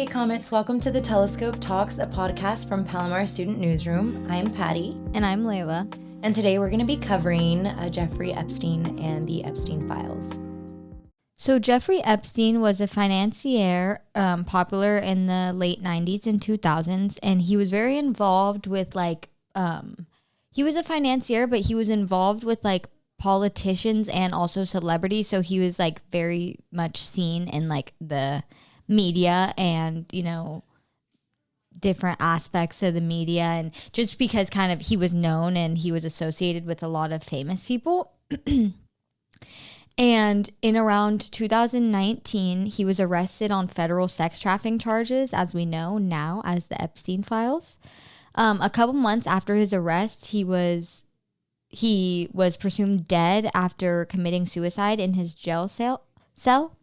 Hey Comets, welcome to the Telescope Talks, a podcast from Palomar Student Newsroom. I'm Patty. And I'm Layla. And today we're going to be covering Jeffrey Epstein and the Epstein Files. So Jeffrey Epstein was a financier, popular in the late 90s and 2000s, and he was very involved with he was a financier, but he was involved with politicians and also celebrities, so he was very much seen in the media and, different aspects of the media, and just because kind of he was known and he was associated with a lot of famous people. And in around 2019, he was arrested on federal sex trafficking charges, as we know now as the Epstein Files. A couple months after his arrest, he was presumed dead after committing suicide in his jail cell.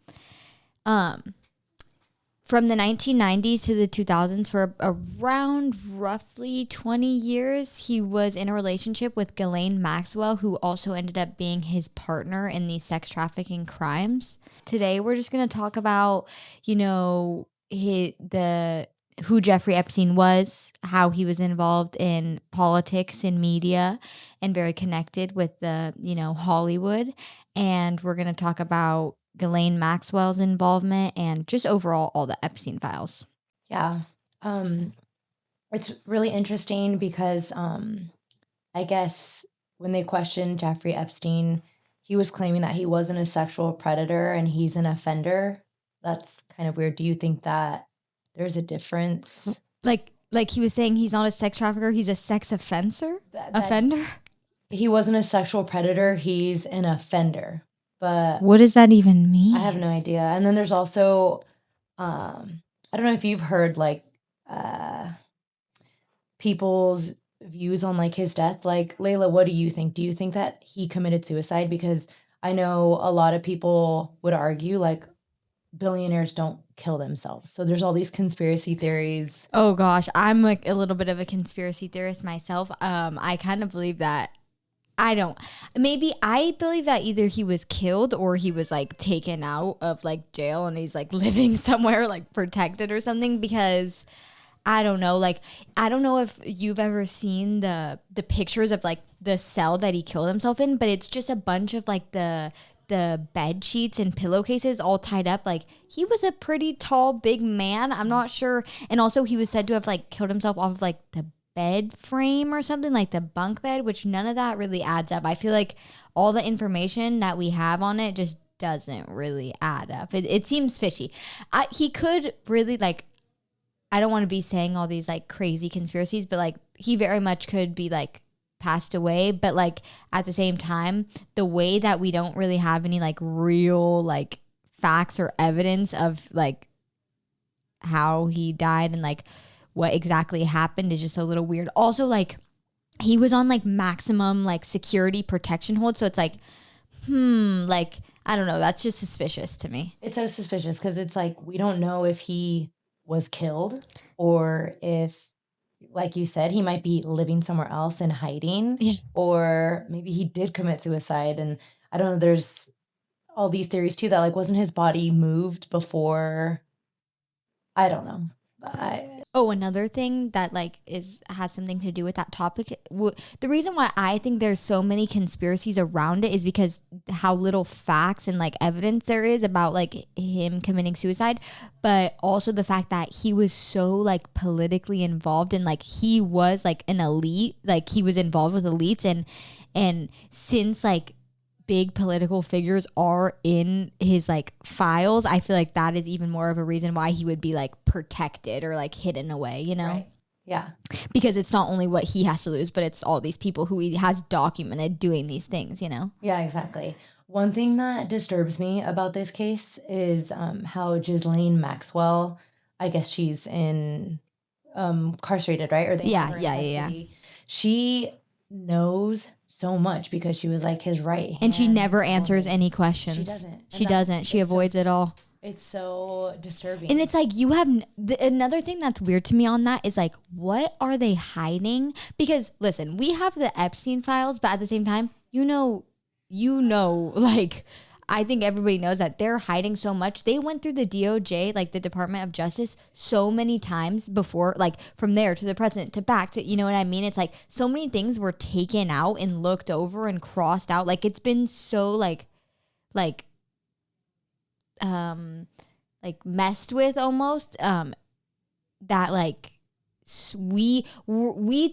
From the 1990s to the 2000s, for around roughly 20 years, he was in a relationship with Ghislaine Maxwell, who also ended up being his partner in these sex trafficking crimes. Today, we're just going to talk about, who Jeffrey Epstein was, how he was involved in politics and media, and very connected with the, Hollywood. And we're going to talk about Ghislaine Maxwell's involvement and just overall all the Epstein Files. Yeah. It's really interesting because I guess when they questioned Jeffrey Epstein, he was claiming that he wasn't a sexual predator and he's an offender. That's kind of weird. Do you think that there's a difference? Like he was saying he's not a sex trafficker, he's a sex offender? Offender? He wasn't a sexual predator, he's an offender. But what does that even mean? I have no idea. And then there's also, I don't know if you've heard people's views on his death. Layla, what do you think? Do you think that he committed suicide? Because I know a lot of people would argue billionaires don't kill themselves. So there's all these conspiracy theories. Oh gosh, I'm a little bit of a conspiracy theorist myself. I kind of believe that. I believe that either he was killed or he was taken out of jail and he's living somewhere protected or something, because I don't know. I don't know if you've ever seen the pictures of the cell that he killed himself in, but it's just a bunch of the bed sheets and pillowcases all tied up. He was a pretty tall, big man. I'm not sure. And also he was said to have killed himself off of the bed frame or something, the bunk bed, which none of that really adds up. I feel all the information that we have on it just doesn't really add up. It seems fishy. He could really I don't want to be saying all these crazy conspiracies, but he very much could be passed away, but at the same time, the way that we don't really have any real facts or evidence of how he died and what exactly happened is just a little weird. Also, he was on maximum security protection hold, so it's I don't know, that's just suspicious to me. It's so suspicious because it's we don't know if he was killed or if, like you said, he might be living somewhere else and hiding. Yeah. Or maybe he did commit suicide. And I don't know, there's all these theories too that wasn't his body moved before? I don't know. Another thing that has something to do with that topic. The reason why I think there's so many conspiracies around it is because how little facts and evidence there is about him committing suicide, but also the fact that he was so politically involved and he was an elite, he was involved with elites, and since big political figures are in his files, I feel that is even more of a reason why he would be protected or hidden away, Right. Yeah. Because it's not only what he has to lose, but it's all these people who he has documented doing these things, Yeah, exactly. One thing that disturbs me about this case is how Ghislaine Maxwell, I guess she's incarcerated, right? Or they have her in custody. She knows so much because she was his right hand. And she never answers any questions. She doesn't. She avoids it all. It's so disturbing. And it's you have another thing that's weird to me on that is what are they hiding? Because listen, we have the Epstein Files, but at the same time, I think everybody knows that they're hiding so much. They went through the DOJ, like the Department of Justice, so many times before, like from there to the president to back to, you know what I mean? It's like so many things were taken out and looked over and crossed out. Like it's been so like messed with almost, that like we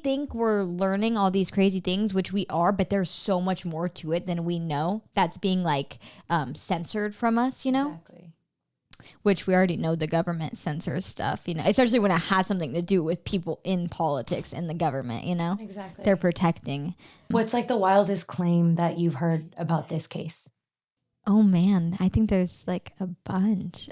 think we're learning all these crazy things, which we are, but there's so much more to it than we know that's being like censored from us, you know. Exactly. Which we already know the government censors stuff, you know, especially when it has something to do with people in politics and the government, you know. Exactly. They're protecting. What's like the wildest claim that you've heard about this case? Oh man, I think there's like a bunch.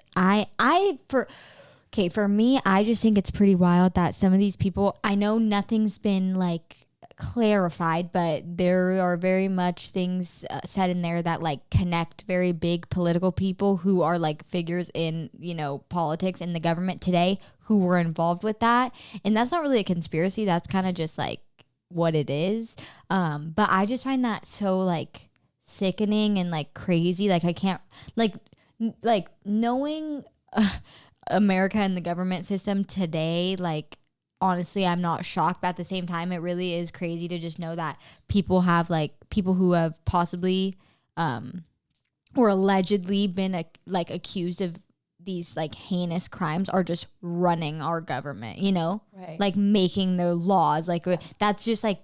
For me, I just think it's pretty wild that some of these people, I know nothing's been like clarified, but there are very much things said in there that like connect very big political people who are like figures in, you know, politics and the government today who were involved with that. And that's not really a conspiracy. That's kind of just like what it is. But I just find that so like sickening and like crazy. Like I can't like knowing America and the government system today, like honestly I'm not shocked, but at the same time it really is crazy to just know that people who have possibly or allegedly been accused of these like heinous crimes are just running our government, you know, right? Like making the laws, like that's just like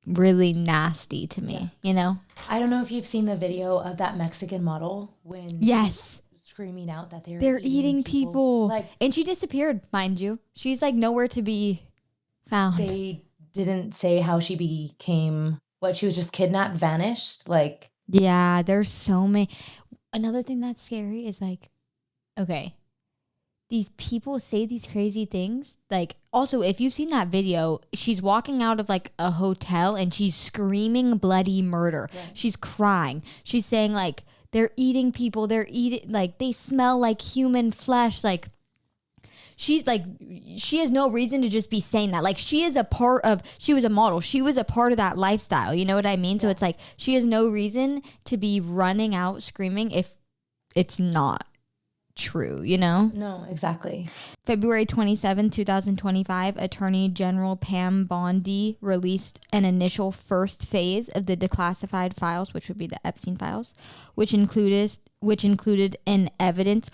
really nasty to me, you know. I don't know if you've seen the video of that Mexican model when yes screaming out that they're eating people. Like, and she disappeared, mind you. She's like nowhere to be found. They didn't say how she became, what, she was just kidnapped, vanished. Like, yeah, there's so many. Another thing that's scary is like, okay, these people say these crazy things. Like, also, if you've seen that video, she's walking out of like a hotel and she's screaming bloody murder. Right. She's crying. She's saying like, they're eating people. They're eating, like, they smell like human flesh. Like, she's like, she has no reason to just be saying that. Like, she was a model. She was a part of that lifestyle. You know what I mean? Yeah. So it's like, she has no reason to be running out screaming if it's not true, you know? No, exactly. February 27, 2025, Attorney General Pam Bondi released an initial first phase of the declassified files, which would be the Epstein Files, which included an evidence.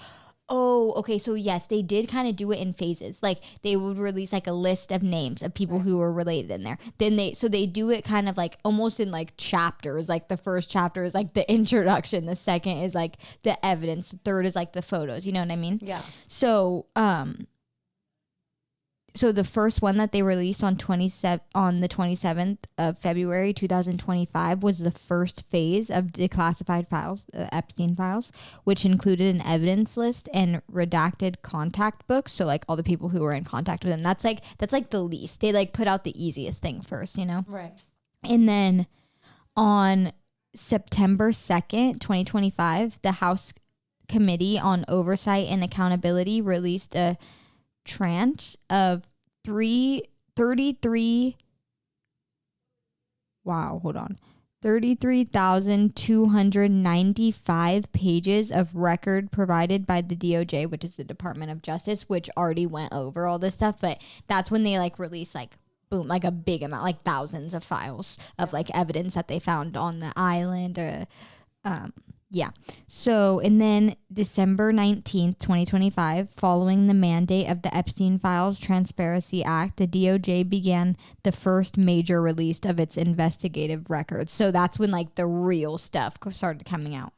Oh, okay. So yes, they did kind of do it in phases. Like they would release like a list of names of people who were related in there. Then they do it kind of like almost in like chapters. Like the first chapter is like the introduction. The second is like the evidence. The third is like the photos. You know what I mean? Yeah. So the first one that they released on the 27th of February 2025 was the first phase of declassified files, Epstein Files, which included an evidence list and redacted contact books. So like all the people who were in contact with him. That's like the least. They like put out the easiest thing first, you know? Right. And then on September 2nd, 2025, the House Committee on Oversight and Accountability released a tranche of 33,295 pages of record provided by the DOJ, which is the Department of Justice, which already went over all this stuff. But that's when they like release like boom, like a big amount, like thousands of files of like evidence that they found on the island or yeah. So, and then December 19th, 2025, following the mandate of the Epstein Files Transparency Act, the DOJ began the first major release of its investigative records. So that's when like the real stuff started coming out.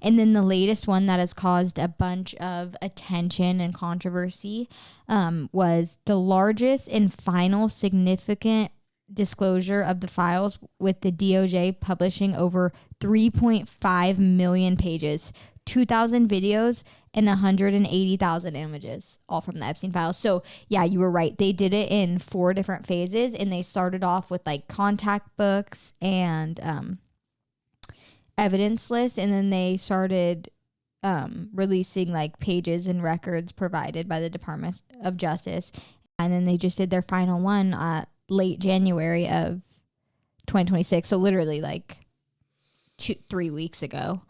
And then the latest one that has caused a bunch of attention and controversy was the largest and final significant disclosure of the files, with the DOJ publishing over 3.5 million pages, 2,000 videos, and 180,000 images, all from the Epstein Files. So yeah, you were right. They did it in 4 different phases, and they started off with like contact books and evidence lists, and then they started releasing like pages and records provided by the Department of Justice, and then they just did their final one late January of 2026. So literally like 3 weeks ago.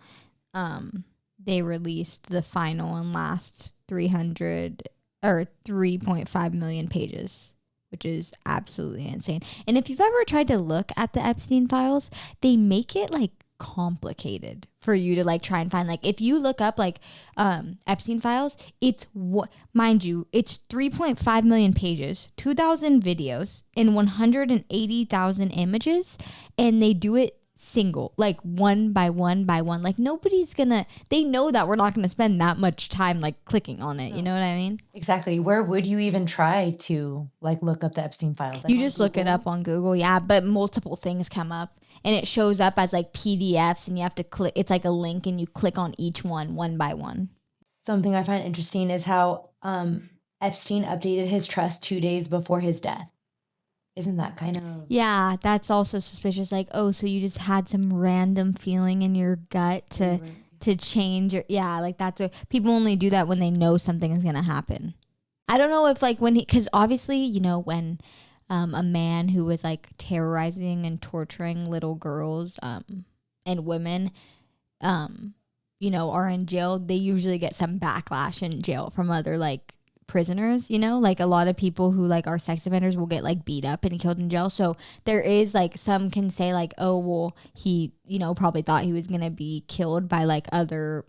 they released the final and last 3.5 million pages, which is absolutely insane. And if you've ever tried to look at the Epstein files, they make it like complicated for you to like try and find. Like if you look up like Epstein files, it's what, mind you, it's 3.5 million pages, 2,000 videos, and 180,000 images, and they do it single, like one by one by one. Like nobody's gonna, they know that we're not gonna spend that much time like clicking on it. No. You know what I mean? Exactly. Where would you even try to like look up the Epstein files? Like you just look it up on Google, yeah, but multiple things come up and it shows up as like PDFs and you have to click, it's like a link and you click on each one by one. Something I find interesting is how Epstein updated his trust 2 days before his death. Isn't that kind of... Yeah, that's also suspicious. Like, oh, so you just had some random feeling in your gut to change your... Yeah, like that's... people only do that when they know something is going to happen. I don't know if like when he... Because obviously, you know, when a man who was like terrorizing and torturing little girls and women, you know, are in jail, they usually get some backlash in jail from other like prisoners, you know, like a lot of people who like are sex offenders will get like beat up and killed in jail. So there is like, some can say like, oh, well, he, you know, probably thought he was going to be killed by like other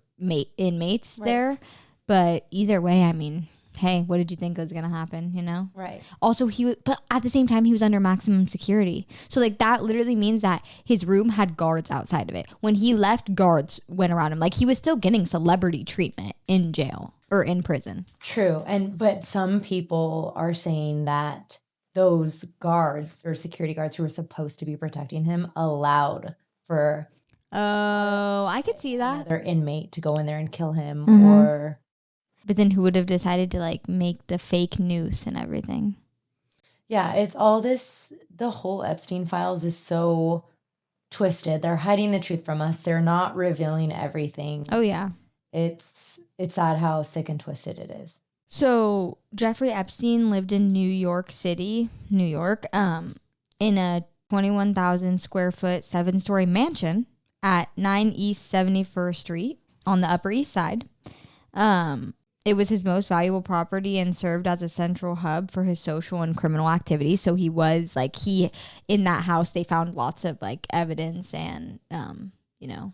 inmates there. But either way, I mean, hey, what did you think was going to happen, you know? Right. Also, but at the same time, he was under maximum security. So like that literally means that his room had guards outside of it. When he left, guards went around him. Like he was still getting celebrity treatment in jail or in prison. True. But some people are saying that those guards or security guards who were supposed to be protecting him allowed for I could see that another inmate to go in there and kill him. Or but then who would have decided to like make the fake noose and everything? Yeah, it's all this, the whole Epstein files is so twisted. They're hiding the truth from us. They're not revealing everything. Oh yeah. It's sad how sick and twisted it is. So Jeffrey Epstein lived in New York City, New York, in a 21,000 square foot, 7-story mansion at 9 East 71st Street on the Upper East Side. It was his most valuable property and served as a central hub for his social and criminal activities. So he was like, in that house, they found lots of like evidence and, you know,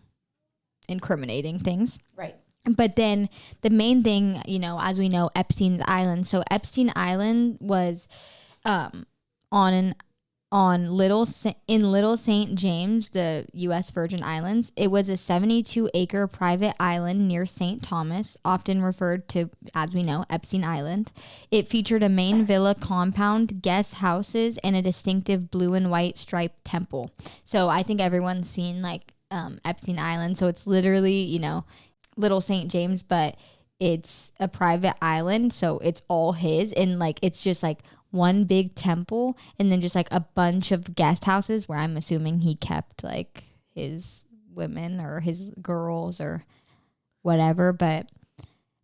incriminating things. Right. But then the main thing, you know, as we know, Epstein's Island. So Epstein Island was in Little St. James, the U.S. Virgin Islands. It was a 72-acre private island near St. Thomas, often referred to, as we know, Epstein Island. It featured a main villa compound, guest houses, and a distinctive blue and white striped temple. So I think everyone's seen like Epstein Island. So it's literally, you know, Little St. James, but it's a private island, so it's all his, and like it's just like one big temple and then just like a bunch of guest houses where I'm assuming he kept like his women or his girls or whatever. But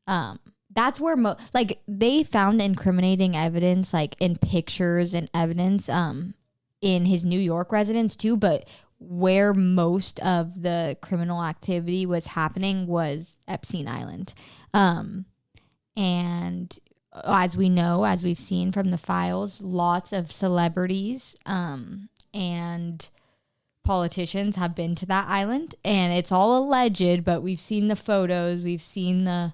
that's where like they found incriminating evidence like in pictures and evidence in his New York residence too, but where most of the criminal activity was happening was Epstein Island. And as we know, as we've seen from the files, lots of celebrities and politicians have been to that island, and it's all alleged, but we've seen the photos, we've seen the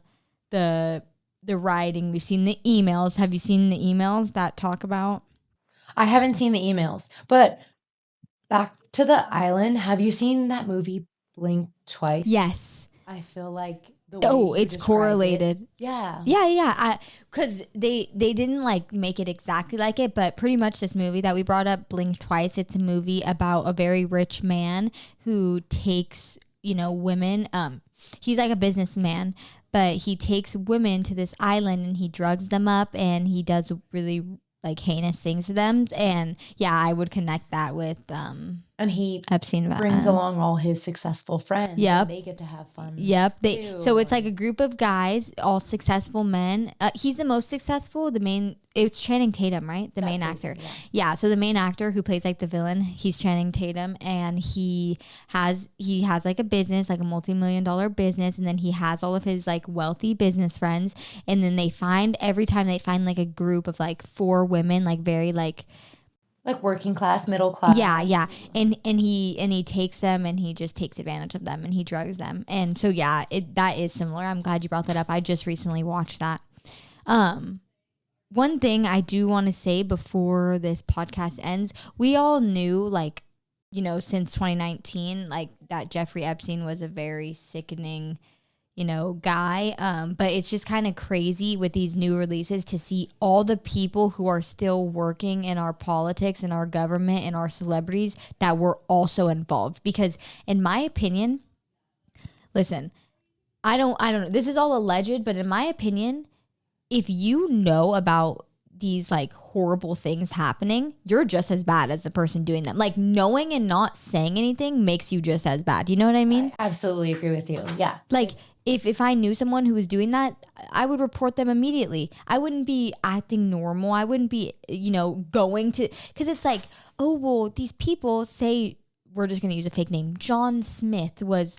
writing, we've seen the emails. Have you seen the emails that talk about? I haven't seen the emails, but back to the island. Have you seen that movie Blink Twice? Yes. I feel like the way it's correlated. It, yeah. Yeah. Because they didn't like make it exactly like it, but pretty much this movie that we brought up, Blink Twice, it's a movie about a very rich man who takes, you know, women. He's like a businessman, but he takes women to this island and he drugs them up and he does really like heinous things to them. And yeah, I would connect that with And he Epstein brings along all his successful friends. Yep. And they get to have fun. Yep. So it's like a group of guys, all successful men. He's the most successful. It's Channing Tatum, right? The main actor. Yeah. So the main actor who plays like the villain, he's Channing Tatum, and he has like a business, like a multi-million-dollar business, and then he has all of his like wealthy business friends, and then every time they find like a group of like 4 women, like very like working class, middle class. Yeah. And he takes them, and he just takes advantage of them, and he drugs them. And so, yeah, that is similar. I'm glad you brought that up. I just recently watched that. One thing I do want to say before this podcast ends, we all knew, like, you know, since 2019, like that Jeffrey Epstein was a very sickening, you know, guy. But it's just kind of crazy with these new releases to see all the people who are still working in our politics and our government and our celebrities that were also involved. Because in my opinion, listen, I don't know. This is all alleged, but in my opinion, if you know about these like horrible things happening, you're just as bad as the person doing them. Like knowing and not saying anything makes you just as bad. You know what I mean? I absolutely agree with you. Yeah. Like if I knew someone who was doing that, I would report them immediately. I wouldn't be acting normal. I wouldn't be, you know, going to, because it's like, oh, well, these people say, we're just going to use a fake name. John Smith was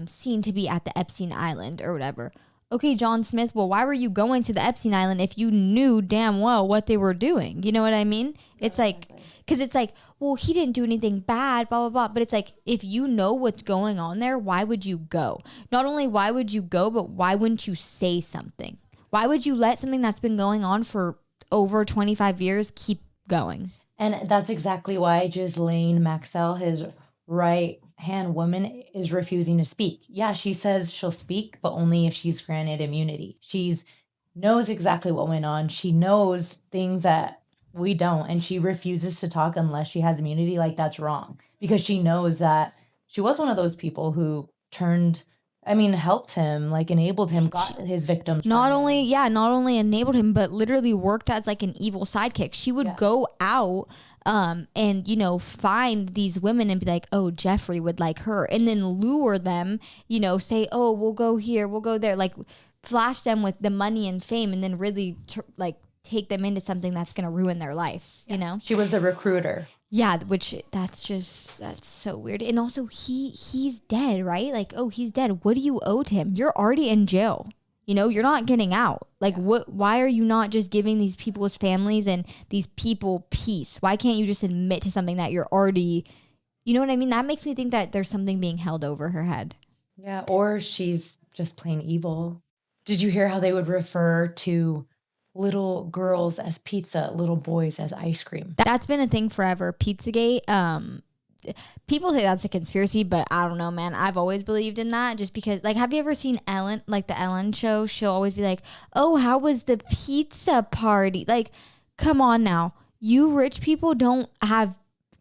seen to be at the Epstein Island or whatever. Okay, John Smith, well, why were you going to the Epstein Island if you knew damn well what they were doing? You know what I mean? It's like, because it's like, well, he didn't do anything bad, blah, blah, blah. But it's like, if you know what's going on there, why would you go? Not only why would you go, but why wouldn't you say something? Why would you let something that's been going on for over 25 years keep going? And that's exactly why Ghislaine Maxwell, his right-hand woman, is refusing to speak. Yeah, she says she'll speak, but only if she's granted immunity. She knows exactly what went on. She knows things that we don't, and she refuses to talk unless she has immunity. Like, that's wrong, because she knows that she was one of those people who helped him, like enabled him, got his victims. Not only enabled him, but literally worked as like an evil sidekick. She would go out and, you know, find these women and be like, oh, Jeffrey would like her, and then lure them, you know, say, oh, we'll go here, we'll go there, like flash them with the money and fame, and then really take them into something that's going to ruin their lives, you know? She was a recruiter. Yeah, which that's so weird. And also he's dead, right? Like, oh, he's dead. What do you owe to him? You're already in jail. You know, you're not getting out. Like, why are you not just giving these people's families and these people peace? Why can't you just admit to something that you're already, you know what I mean? That makes me think that there's something being held over her head. Yeah, or she's just plain evil. Did you hear how they would refer to little girls as pizza, little boys as ice cream? That's been a thing forever. Pizzagate. People say that's a conspiracy, but I don't know, man. I've always believed in that, just because, like, have you ever seen Ellen, like the Ellen show? She'll always be like, oh, how was the pizza party? Like, come on now. You rich people don't have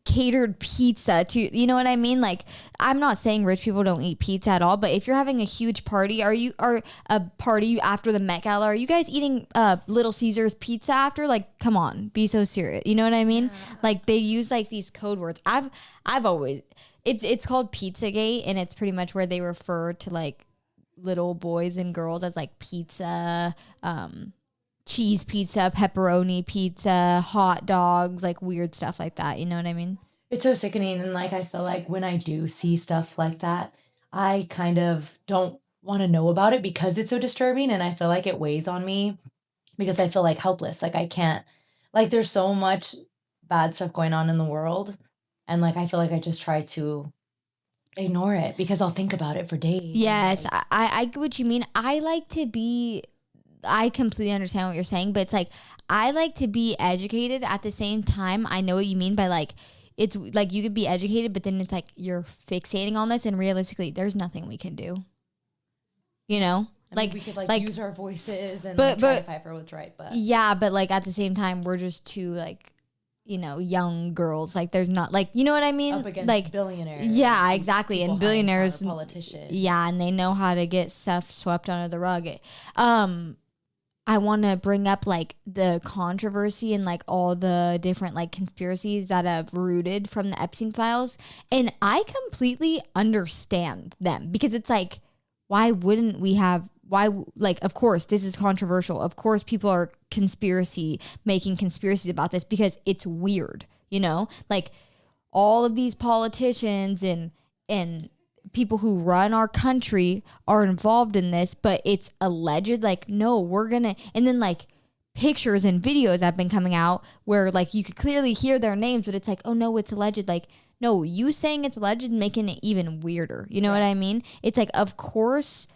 catered pizza to, you know what I mean? Like, I'm not saying rich people don't eat pizza at all, but if you're having a huge party, or a party after the Met Gala, are you guys eating Little Caesars pizza after? Like, come on, be so serious. You know what I mean? Yeah. Like, they use like these code words. I've always, it's called Pizzagate, and it's pretty much where they refer to like little boys and girls as like pizza, cheese pizza, pepperoni pizza, hot dogs, like weird stuff like that. You know what I mean? It's so sickening. And like, I feel like when I do see stuff like that, I kind of don't want to know about it because it's so disturbing. And I feel like it weighs on me because I feel like helpless. Like, I can't, like, there's so much bad stuff going on in the world. And like, I feel like I just try to ignore it because I'll think about it for days. Yes, like, I get what you mean. I completely understand what you're saying, but it's like, I like to be educated at the same time. I know what you mean by like, it's like you could be educated, but then it's like you're fixating on this, and realistically, there's nothing we can do. You know? We could like use our voices and try to fight for what's right. But yeah, but like at the same time, we're just too like, you know, young girls. Like, there's not, like, you know what I mean? Up against like billionaires. Yeah, exactly. And billionaires, politicians. Yeah, and they know how to get stuff swept under the rug. I want to bring up like the controversy and like all the different like conspiracies that have rooted from the Epstein files. And I completely understand them, because it's like, why wouldn't we have, why, like, of course, this is controversial. Of course, people are making conspiracies about this because it's weird, you know, like all of these politicians and people who run our country are involved in this, but it's alleged. Like, no, and then like pictures and videos have been coming out where like you could clearly hear their names, but it's like, oh no, it's alleged. Like, no, you saying it's alleged, making it even weirder. You know what I mean? It's like, of course,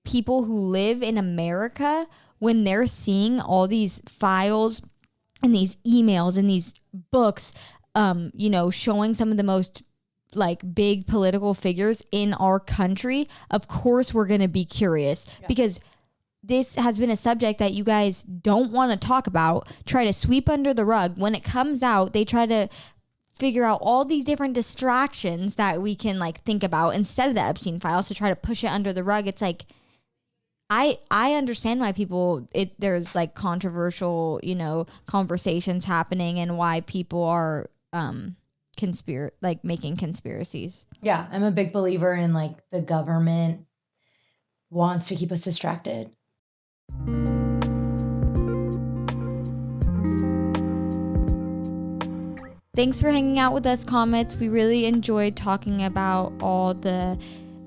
people who live in America, when they're seeing all these files and these emails and these books, you know, showing some of the most like big political figures in our country, of course we're going to be curious, because this has been a subject that you guys don't want to talk about, try to sweep under the rug. When it comes out, they try to figure out all these different distractions that we can like think about instead of the Epstein files to try to push it under the rug. It's like, I understand why there's like controversial, you know, conversations happening, and why people are making conspiracies. Yeah, I'm a big believer in like the government wants to keep us distracted. Thanks for hanging out with us, Comets. We really enjoyed talking about all the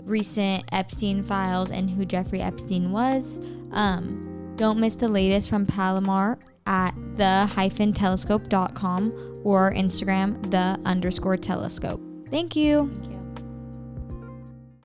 recent Epstein files and who Jeffrey Epstein was. Don't miss the latest from Palomar at the-telescope.com or Instagram, the_telescope. Thank you.